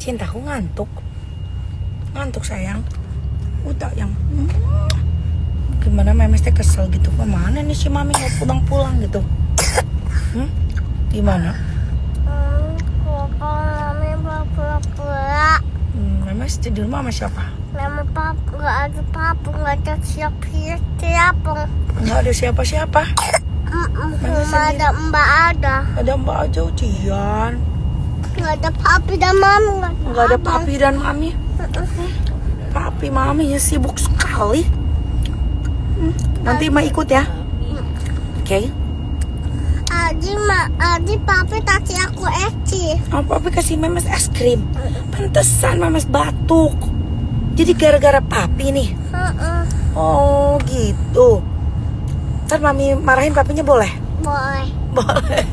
Cintaku ngantuk. Ngantuk sayang. Udah yang gimana Memes teh kesel gitu. Kemana nih si Mami nggak pulang-pulang gitu? Gimana? Mami mau pura-pura. Memes di rumah sama siapa? Mama papa nggak ada papa, nggak ada siapa. Nggak ada siapa-siapa. Cuma ada Mbak ada. Ada Mbak aja ujian. Nggak ada papi dan mami. Nggak ada papi dan mami. Papi maminya sibuk sekali. Nanti Ma ikut ya. Oke. Adi papi kasih aku eci. Oh, papi kasih Memes es krim. Pantesan Memes batuk. Jadi gara-gara papi nih. Oh gitu. Ntar mami marahin papinya boleh? Boleh. Boleh.